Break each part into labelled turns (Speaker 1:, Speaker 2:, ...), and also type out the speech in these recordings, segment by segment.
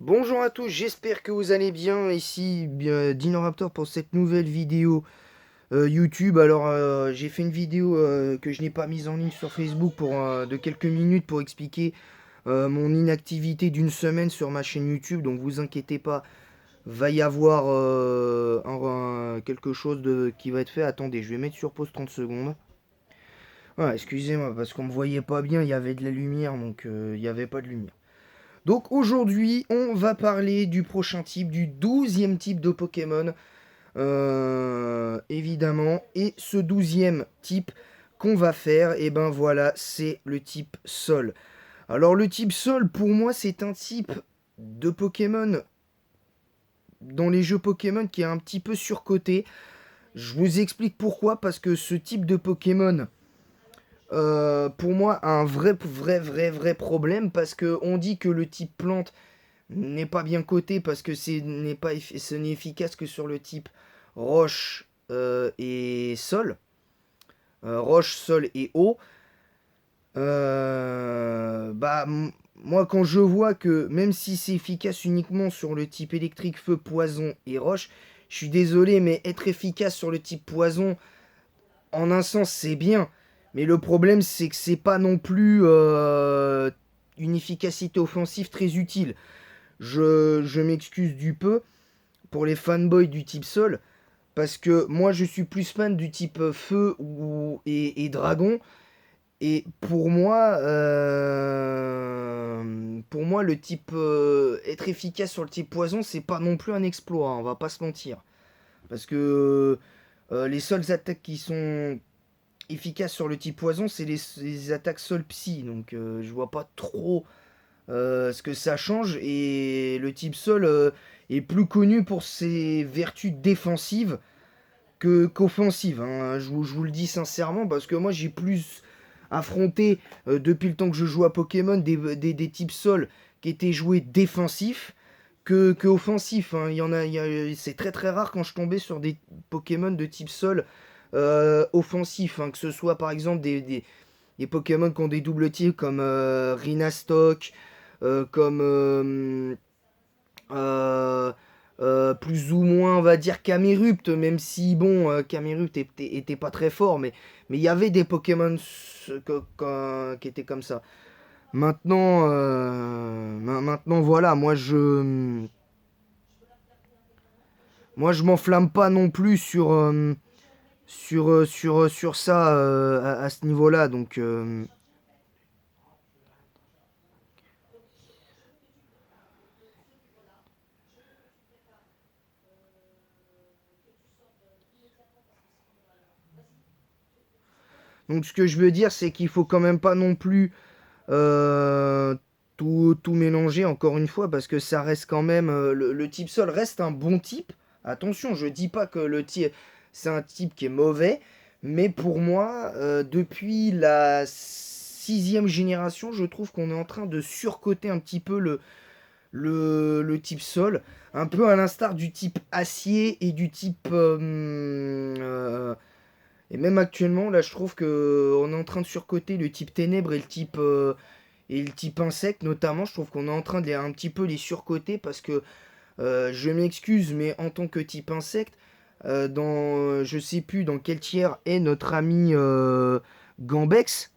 Speaker 1: Bonjour à tous, j'espère que vous allez bien. Ici Dinoraptor pour cette nouvelle vidéo YouTube. Alors j'ai fait une vidéo que je n'ai pas mise en ligne sur Facebook de quelques minutes pour expliquer mon inactivité d'une semaine sur ma chaîne YouTube. Donc vous inquiétez pas, va y avoir quelque chose qui va être fait. Attendez, je vais mettre sur pause 30 secondes. Ah, excusez-moi parce qu'on me voyait pas bien, il y avait de la lumière donc il n'y avait pas de lumière. Donc aujourd'hui, on va parler du prochain type, du 12e type de Pokémon, évidemment. Et ce 12e type qu'on va faire, et ben voilà, c'est le type Sol. Alors le type Sol, pour moi, c'est un type de Pokémon dans les jeux Pokémon qui est un petit peu surcoté. Je vous explique pourquoi, parce que ce type de Pokémon, pour moi, a un vrai problème, parce que on dit que le type plante n'est pas bien coté parce que ce n'est efficace que sur le type roche et sol. Roche, sol et eau. Moi, quand je vois que même si c'est efficace uniquement sur le type électrique, feu, poison et roche, je suis désolé, mais être efficace sur le type poison, en un sens, c'est bien. Mais le problème, c'est que c'est pas non plus une efficacité offensive très utile. Je m'excuse du peu pour les fanboys du type sol, parce que moi je suis plus fan du type feu et dragon. Et pour moi le type être efficace sur le type poison, c'est pas non plus un exploit, hein, on va pas se mentir. Parce que les seules attaques qui sont efficaces sur le type poison, c'est les attaques sol psy. Donc je vois pas trop ce que ça change. Et le type sol est plus connu pour ses vertus défensives qu'offensives, hein. Je vous le dis sincèrement parce que moi j'ai plus affronté depuis le temps que je joue à Pokémon des types sol qui étaient joués défensifs que offensifs, hein. C'est très rare quand je tombais sur des Pokémon de type sol offensifs, hein, que ce soit par exemple des Pokémon qui ont des doubles types comme Rhinastock, comme euh, plus ou moins, on va dire, Camerupt, même si, bon, Camerupt était pas très fort, mais il y avait des Pokémon qui étaient comme ça. Maintenant voilà, moi je m'enflamme pas non plus sur ça à ce niveau-là, donc... Donc ce que je veux dire, c'est qu'il faut quand même pas non plus euh, tout mélanger, encore une fois, parce que ça reste quand même... le type sol reste un bon type. Attention, je dis pas que le type c'est un type qui est mauvais, mais pour moi, depuis la sixième génération, je trouve qu'on est en train de surcoter un petit peu le type sol, un peu à l'instar du type acier et du type et même actuellement, là, je trouve que on est en train de surcoter le type ténèbres et le type insecte, notamment. Je trouve qu'on est en train de un petit peu les surcoter parce que je m'excuse, mais en tant que type insecte, je sais plus dans quel tiers est notre ami Gambex.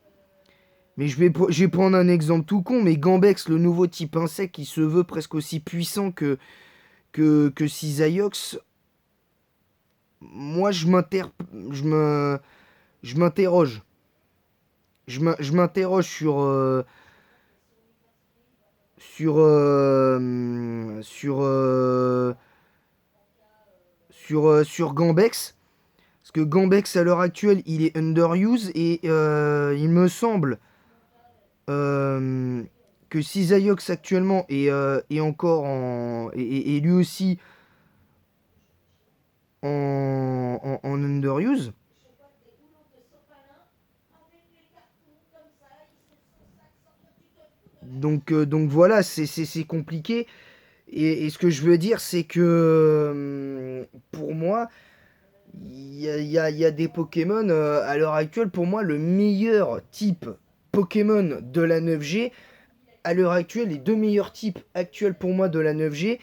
Speaker 1: Mais je vais prendre un exemple tout con, mais Gambex, le nouveau type insecte qui se veut presque aussi puissant que Cisaiox, moi je me, je m'interroge. Je m'interroge sur sur Gambex, parce que Gambex à l'heure actuelle il est underuse et il me semble euh, que Cisaiox actuellement est encore est lui aussi en underuse. Donc voilà, c'est compliqué. Et ce que je veux dire, c'est que pour moi, il y a des Pokémon à l'heure actuelle. Pour moi, le meilleur type Pokémon de la 9G, à l'heure actuelle, les deux meilleurs types actuels pour moi de la 9G,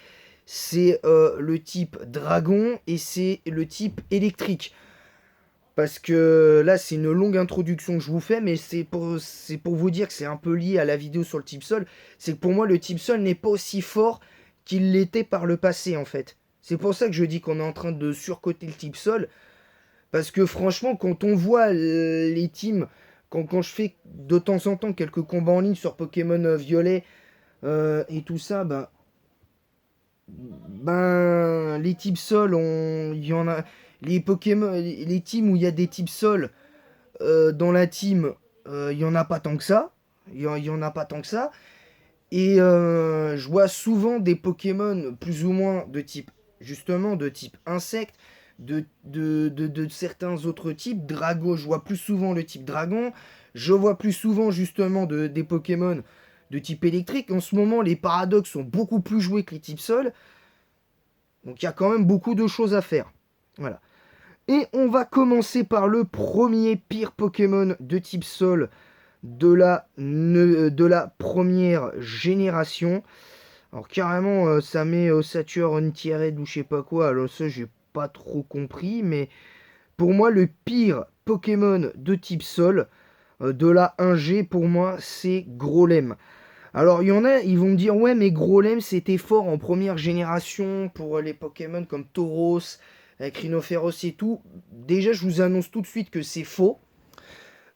Speaker 1: c'est le type dragon et c'est le type électrique. Parce que là, c'est une longue introduction que je vous fais, mais c'est pour vous dire que c'est un peu lié à la vidéo sur le type sol. C'est que pour moi, le type sol n'est pas aussi fort qu'il l'était par le passé, en fait. C'est pour ça que je dis qu'on est en train de surcoter le type sol. Parce que franchement, quand on voit les teams, quand je fais de temps en temps quelques combats en ligne sur Pokémon Violet et tout ça, les types sol, il y en a. Les Pokémon, les teams où il y a des types sol dans la team, il y en a pas tant que ça. Il y en a pas tant que ça. Et je vois souvent des Pokémon plus ou moins de type, justement, de type insecte, de certains autres types. Drago, je vois plus souvent le type dragon. Je vois plus souvent, justement, des Pokémon de type électrique. En ce moment, les paradoxes sont beaucoup plus joués que les types sol. Donc il y a quand même beaucoup de choses à faire. Voilà. Et on va commencer par le premier pire Pokémon de type sol de la première génération. Alors carrément, ça met Saturn Tired ou je sais pas quoi. Alors ça, j'ai pas trop compris. Mais pour moi, le pire Pokémon de type sol de la 1G, pour moi, c'est Grolem. Alors, il y en a, ils vont me dire, ouais, mais Grolem, c'était fort en première génération pour les Pokémon comme Tauros, avec Rhinophéros et tout. Déjà, je vous annonce tout de suite que c'est faux.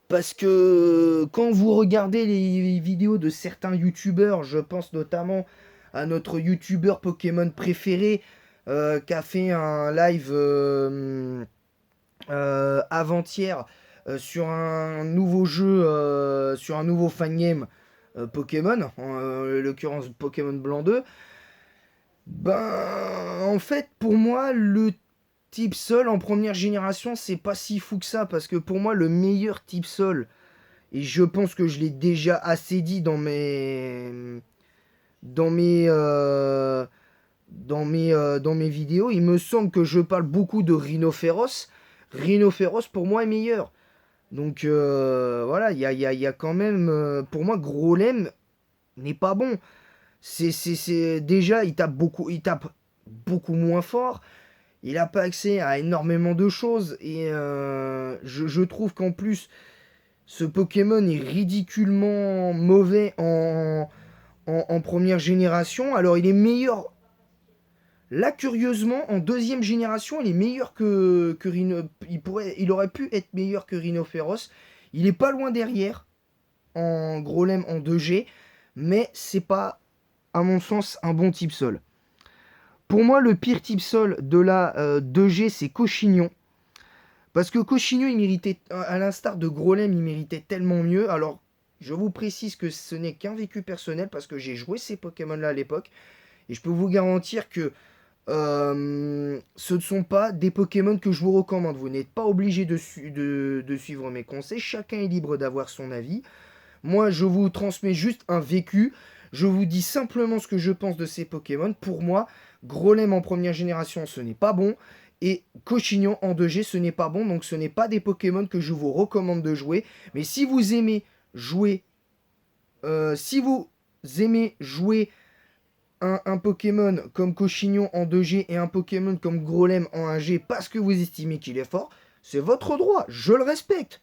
Speaker 1: Parce que quand vous regardez les vidéos de certains youtubeurs, je pense notamment à notre youtubeur Pokémon préféré qui a fait un live avant-hier sur un nouveau jeu, sur un nouveau fangame Pokémon, en l'occurrence Pokémon Blanc 2. En fait, pour moi, le type sol en première génération, c'est pas si fou que ça, parce que pour moi, le meilleur type sol, et je pense que je l'ai déjà assez dit dans mes vidéos, il me semble que je parle beaucoup de Rhinophéros. Rhinophéros, pour moi, est meilleur. Donc voilà, il y a quand même, pour moi, Grolem n'est pas bon. Déjà, il tape beaucoup moins fort. Il n'a pas accès à énormément de choses. Et je trouve qu'en plus, ce Pokémon est ridiculement mauvais en première génération. Alors, il est meilleur. Là, curieusement, en deuxième génération, il est meilleur que Rhino. Il aurait pu être meilleur que Rhinophéros. Il est pas loin derrière en Grolem en 2G. Mais c'est pas, à mon sens, un bon type sol. Pour moi, le pire type sol de la 2G, c'est Cochignon. Parce que Cochignon, il méritait, à l'instar de Grolem, il méritait tellement mieux. Alors, je vous précise que ce n'est qu'un vécu personnel parce que j'ai joué ces Pokémon-là à l'époque. Et je peux vous garantir que ce ne sont pas des Pokémon que je vous recommande. Vous n'êtes pas obligé de suivre mes conseils. Chacun est libre d'avoir son avis. Moi, je vous transmets juste un vécu. Je vous dis simplement ce que je pense de ces Pokémon. Pour moi, Grolem en première génération, ce n'est pas bon. Et Cochignon en 2G, ce n'est pas bon. Donc ce n'est pas des Pokémon que je vous recommande de jouer. Mais si vous aimez jouer... un Pokémon comme Cochignon en 2G et un Pokémon comme Grolem en 1G parce que vous estimez qu'il est fort, c'est votre droit. Je le respecte.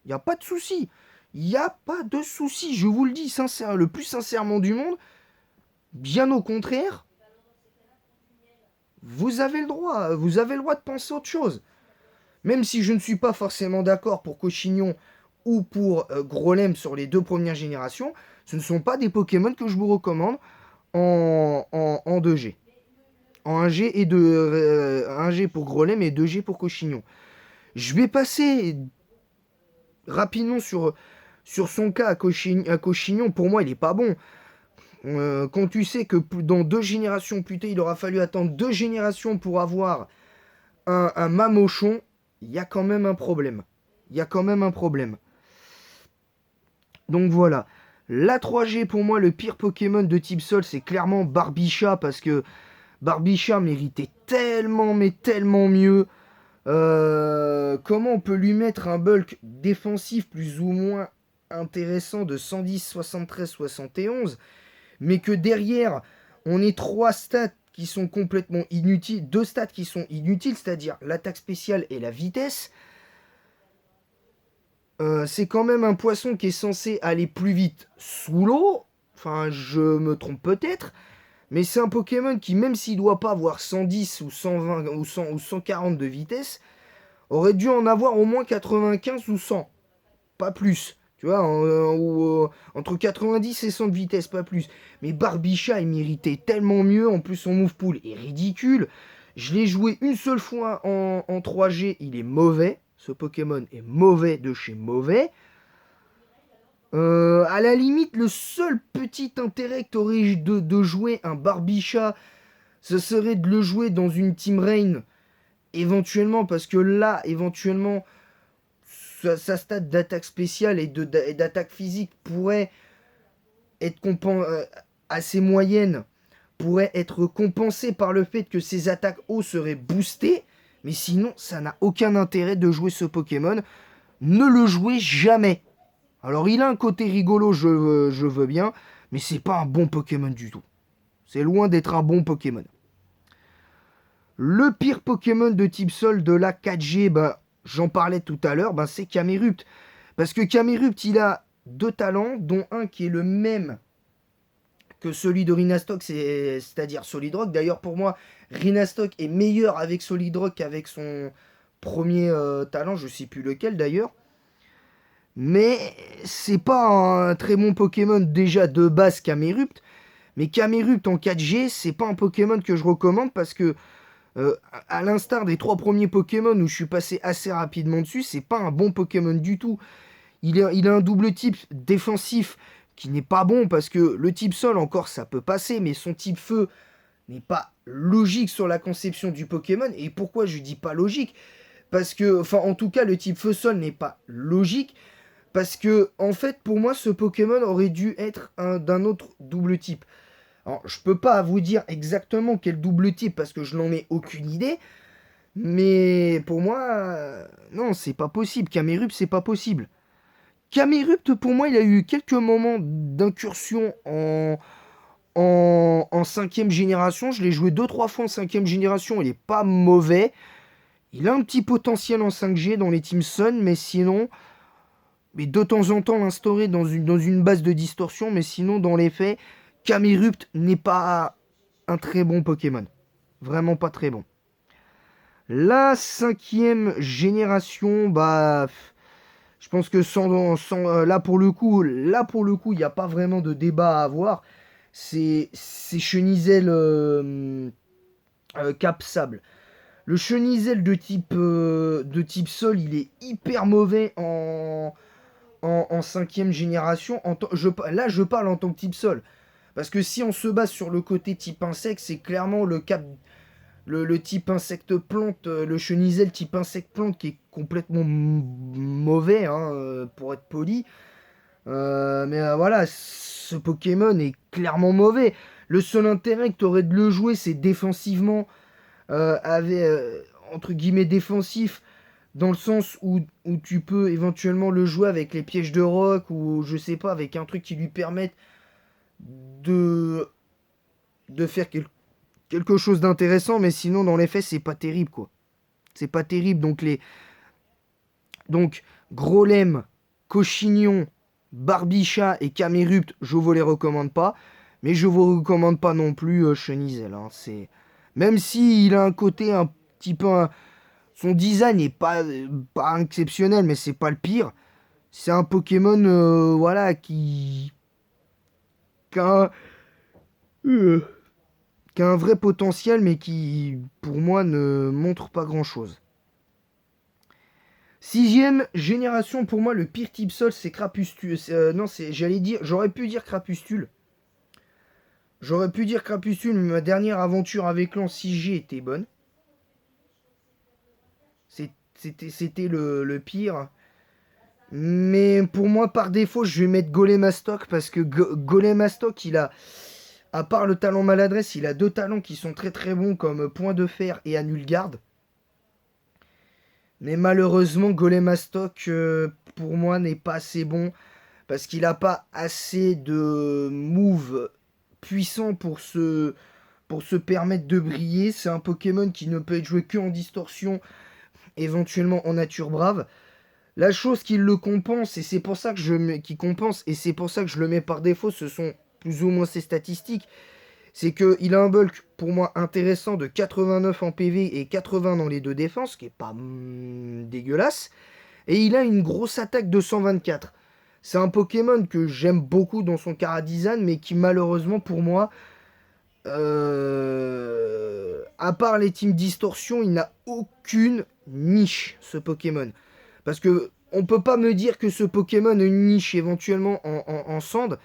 Speaker 1: Il n'y a pas de souci. Il n'y a pas de souci, je vous le dis le plus sincèrement du monde. Bien au contraire, vous avez le droit de penser autre chose. Même si je ne suis pas forcément d'accord pour Cochignon ou pour Grolem sur les deux premières générations, ce ne sont pas des Pokémon que je vous recommande en 2G. En 1G, 1G pour Grolem et 2G pour Cochignon. Je vais passer rapidement sur son cas à Cochignon. Pour moi, il n'est pas bon. Quand tu sais que dans 2 générations plus tard, il aura fallu attendre 2 générations pour avoir un Mamochon, il y a quand même un problème. Donc voilà. La 3G, pour moi, le pire Pokémon de type sol, c'est clairement Barbicha, parce que Barbicha méritait tellement, mais tellement mieux. Comment on peut lui mettre un bulk défensif plus ou moins intéressant de 110, 73, 71, mais que derrière, on ait 3 stats qui sont complètement inutiles, 2 stats qui sont inutiles, c'est-à-dire l'attaque spéciale et la vitesse, c'est quand même un poisson qui est censé aller plus vite sous l'eau. Enfin, je me trompe peut-être. Mais c'est un Pokémon qui, même s'il doit pas avoir 110 ou 120 ou 100 ou 140 de vitesse, aurait dû en avoir au moins 95 ou 100. Pas plus. Tu vois, entre 90 et 100 de vitesse, pas plus. Mais Barbicha, il méritait tellement mieux. En plus, son move pool est ridicule. Je l'ai joué une seule fois en 3G. Il est mauvais. Ce Pokémon est mauvais de chez mauvais. À la limite, le seul petit intérêt que t'aurais de jouer un Barbicha, ce serait de le jouer dans une Team Rain, éventuellement, parce que là, éventuellement, sa stat d'attaque spéciale et d'attaque physique pourrait être assez moyenne, pourrait être compensée par le fait que ses attaques haut seraient boostées, mais sinon, ça n'a aucun intérêt de jouer ce Pokémon. Ne le jouez jamais. Alors, il a un côté rigolo, je veux bien, mais c'est pas un bon Pokémon du tout. C'est loin d'être un bon Pokémon. Le pire Pokémon de type Sol de la 4G, bah, j'en parlais tout à l'heure, bah, c'est Camerupt. Parce que Camerupt, il a 2 talents, dont un qui est le même que celui de Rhinastock, c'est-à-dire Solidrock. D'ailleurs, pour moi, Rhinastock est meilleur avec Solidrock qu'avec son premier talent, je sais plus lequel d'ailleurs. Mais c'est pas un très bon Pokémon déjà de base Camerupt. Mais Camerupt en 4G, c'est pas un Pokémon que je recommande parce que, à l'instar des 3 premiers Pokémon où je suis passé assez rapidement dessus, c'est pas un bon Pokémon du tout. Il a un double type défensif qui n'est pas bon parce que le type sol encore ça peut passer, mais son type feu n'est pas logique sur la conception du Pokémon. Et pourquoi je dis pas logique? Parce que, enfin en tout cas le type feu sol n'est pas logique. Parce que, en fait, pour moi, ce Pokémon aurait dû être d'un autre double type. Alors, je peux pas vous dire exactement quel double type parce que je n'en ai aucune idée. Mais pour moi, non, c'est pas possible. Camerupt, c'est pas possible. Camerupt, pour moi, il a eu quelques moments d'incursion en 5ème génération. Je l'ai joué 2-3 fois en 5ème génération. Il est pas mauvais. Il a un petit potentiel en 5G dans les Team Sun, mais sinon. Mais de temps en temps l'instaurer dans une base de distorsion, mais sinon dans les faits, Camerupt n'est pas un très bon Pokémon. Vraiment pas très bon. La 5ème génération, bah, je pense que là pour le coup, il n'y a pas vraiment de débat à avoir. C'est Chenizel Cap Sable. Le Chenizel de type sol, il est hyper mauvais en 5ème génération. Là, je parle en tant que type sol. Parce que si on se base sur le côté type insecte, c'est clairement le type insecte-plante, le Chenizel type insecte-plante qui est complètement mauvais, hein, pour être poli. Mais voilà, ce Pokémon est clairement mauvais. Le seul intérêt que tu aurais de le jouer, c'est défensivement, entre guillemets défensif, dans le sens où tu peux éventuellement le jouer avec les pièges de roc ou je sais pas, avec un truc qui lui permette de faire quelque chose d'intéressant, mais sinon dans les faits c'est pas terrible quoi. C'est pas terrible, donc Grolem, Cochignon, Barbicha et Camerupt, je vous les recommande pas, mais je vous recommande pas non plus Chenizel, hein. Même si il a un côté un petit peu son design n'est pas exceptionnel, mais c'est pas le pire. C'est un Pokémon voilà, qui a, euh, qui a un vrai potentiel, mais qui, pour moi, ne montre pas grand-chose. 6ème génération, pour moi, le pire type sol, c'est Crapustule. Non, j'aurais pu dire Crapustule. Mais ma dernière aventure avec l'an 6G était bonne. C'était le pire. Mais pour moi, par défaut, je vais mettre Golemastoc parce que Golemastoc, à part le talent maladresse, il a 2 talents qui sont très très bons comme Point de Fer et Annulgarde. Mais malheureusement, Golemastoc, pour moi, n'est pas assez bon parce qu'il n'a pas assez de moves puissants pour se permettre de briller. C'est un Pokémon qui ne peut être joué que en distorsion, éventuellement en nature brave. La chose qui le compense, et c'est pour ça que qui compense, et c'est pour ça que je le mets par défaut, ce sont plus ou moins ses statistiques, c'est qu'il a un bulk pour moi intéressant de 89 en PV et 80 dans les deux défenses, qui est pas dégueulasse, et il a une grosse attaque de 124. C'est un Pokémon que j'aime beaucoup dans son chara-design, mais qui malheureusement pour moi, à part les teams distorsion, il n'a aucune niche, ce Pokémon. Parce que on peut pas me dire que ce Pokémon a une niche éventuellement en Sand,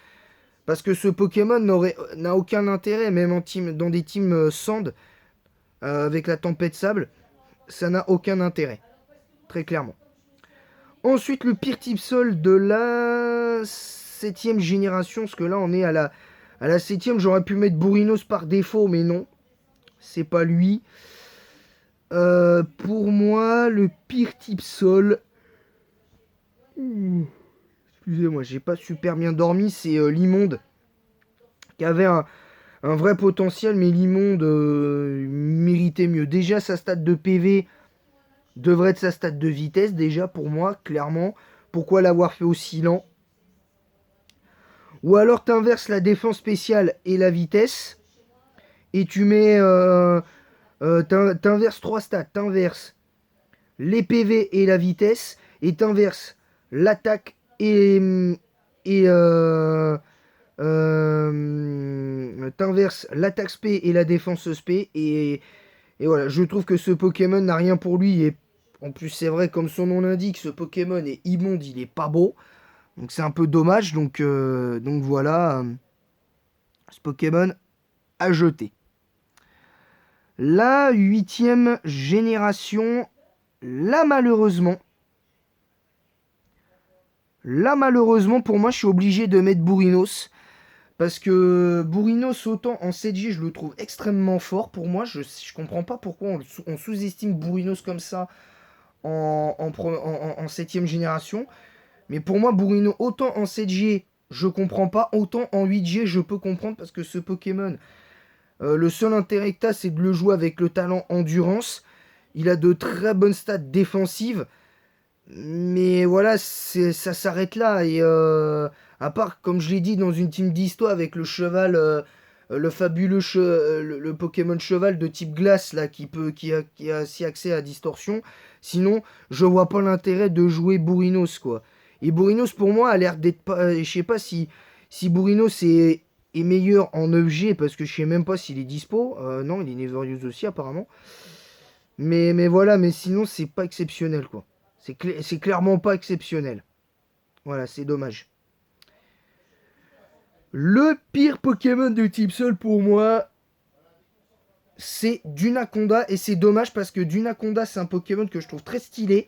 Speaker 1: parce que ce Pokémon n'a aucun intérêt, même en team, dans des teams Sand, avec la tempête sable, ça n'a aucun intérêt, très clairement. Ensuite, le pire type sol de la 7ème génération, parce que là on est à la 7ème, j'aurais pu mettre Bourrinos par défaut, mais non, c'est pas lui. Pour moi, le pire type sol, excusez-moi, j'ai pas super bien dormi, c'est l'immonde, qui avait un vrai potentiel, mais l'immonde méritait mieux. Déjà, sa stat de PV devrait être sa stat de vitesse, déjà pour moi, clairement. Pourquoi l'avoir fait aussi lent? Ou alors t'inverses la défense spéciale et la vitesse, et tu mets... t'inverses 3 stats, t'inverses les PV et la vitesse, et t'inverses l'attaque et t'inverses l'attaque spé et la défense spé, et voilà, je trouve que ce Pokémon n'a rien pour lui, et en plus c'est vrai, comme son nom l'indique, ce Pokémon est immonde, il est pas beau, donc c'est un peu dommage, donc voilà, ce Pokémon à jeter. La 8ème génération, là malheureusement, pour moi, je suis obligé de mettre Bourrinos. Parce que Bourrinos, autant en 7G, je le trouve extrêmement fort. Pour moi, je comprends pas pourquoi on sous-estime Bourrinos comme ça en 7ème génération. Mais pour moi, Bourrinos, autant en 7G, je comprends pas. Autant en 8G, je peux comprendre. Parce que ce Pokémon, le seul intérêt que t'as, c'est de le jouer avec le talent Endurance. Il a de très bonnes stats défensives. Mais voilà, ça s'arrête là. Et à part, comme je l'ai dit, dans une team d'histoire avec le cheval, le fabuleux le Pokémon cheval de type glace, là, qui a aussi accès à distorsion. Sinon, je vois pas l'intérêt de jouer Bourrinos, quoi. Et Bourrinos, pour moi, a l'air d'être pas. Je sais pas si Bourrinos est meilleur en 9G, parce que je sais même pas s'il est dispo. Non, il est Never aussi, apparemment. Mais voilà, mais sinon, c'est pas exceptionnel, quoi. C'est clairement pas exceptionnel. Voilà, c'est dommage. Le pire Pokémon de type Sol pour moi, c'est Dunaconda. Et c'est dommage parce que Dunaconda, c'est un Pokémon que je trouve très stylé.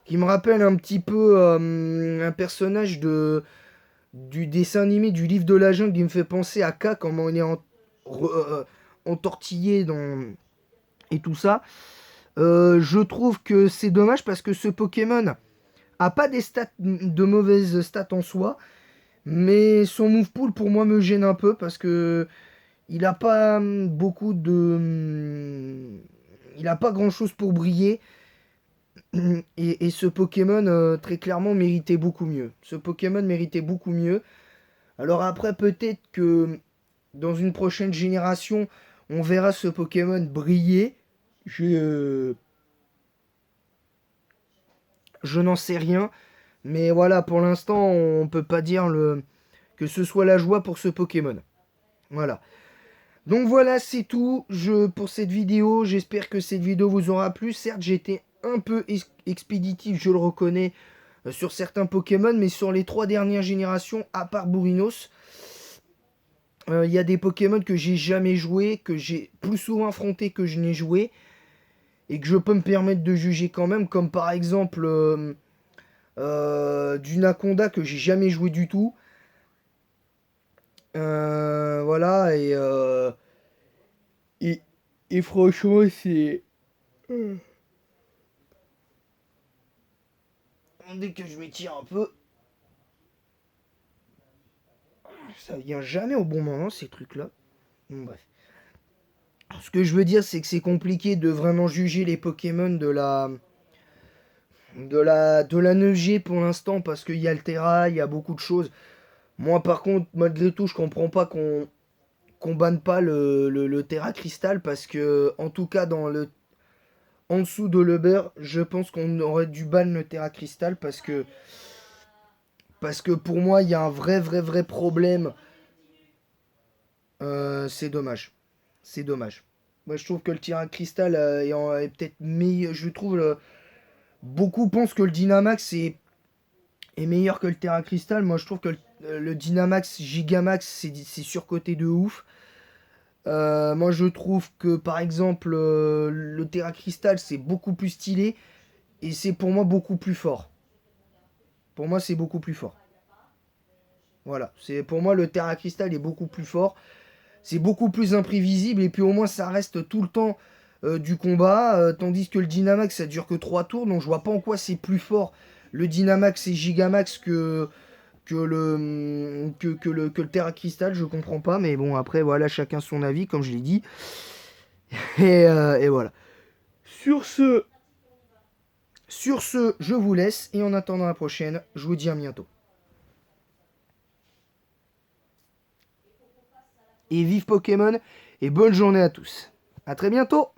Speaker 1: Qui me rappelle un petit peu un personnage du dessin animé du livre de la jungle. Qui me fait penser à K, comment on est entortillé et tout ça. Je trouve que c'est dommage parce que ce Pokémon a pas des stats de mauvaises stats en soi, mais son move pool pour moi me gêne un peu parce que il a pas beaucoup de, il a pas grand chose pour briller, et ce Pokémon très clairement méritait beaucoup mieux. Ce Pokémon méritait beaucoup mieux. Alors après peut-être que dans une prochaine génération on verra ce Pokémon briller. Je n'en sais rien. Mais voilà, pour l'instant, on peut pas dire que ce soit la joie pour ce Pokémon. Voilà. Donc voilà, c'est tout pour cette vidéo. J'espère que cette vidéo vous aura plu. Certes, j'ai été un peu expéditif, je le reconnais, sur certains Pokémon, mais sur les 3 dernières générations, à part Bourrinos, il y a des Pokémon que j'ai jamais joué, que j'ai plus souvent affronté que je n'ai joué, et que je peux me permettre de juger quand même, comme par exemple Dunaconda que j'ai jamais joué du tout. Voilà, et, et franchement, c'est. Dès que je m'étire un peu. Ça vient jamais au bon moment, ces trucs-là. Bon, bref. Ce que je veux dire, c'est que c'est compliqué de vraiment juger les Pokémon de la 9G pour l'instant, parce qu'il y a le Terra, il y a beaucoup de choses. Moi, par contre, malgré tout, je comprends pas qu'on banne pas le Terra Crystal, parce que, en tout cas, en dessous de l'Uber, je pense qu'on aurait dû ban le Terra Crystal, parce que pour moi, il y a un vrai, vrai, vrai problème. C'est dommage. C'est dommage. Moi, je trouve que le Terra Crystal est peut-être meilleur. Je trouve. Beaucoup pensent que le Dynamax est meilleur que le Terra Crystal. Moi, je trouve que le Dynamax Gigamax, c'est surcoté de ouf. Moi, je trouve que, par exemple, le Terra Crystal, c'est beaucoup plus stylé. Et c'est pour moi beaucoup plus fort. Pour moi, c'est beaucoup plus fort. Voilà. Pour moi, le Terra Crystal est beaucoup plus fort. C'est beaucoup plus imprévisible. Et puis, au moins, ça reste tout le temps du combat. Tandis que le Dynamax, ça dure que 3 tours. Donc, je vois pas en quoi c'est plus fort le Dynamax et Gigamax que le Terra Crystal, je comprends pas, mais bon, après, voilà, chacun son avis, comme je l'ai dit. Et voilà. Sur ce, je vous laisse, et en attendant la prochaine, je vous dis à bientôt. Et vive Pokémon, et bonne journée à tous. À très bientôt.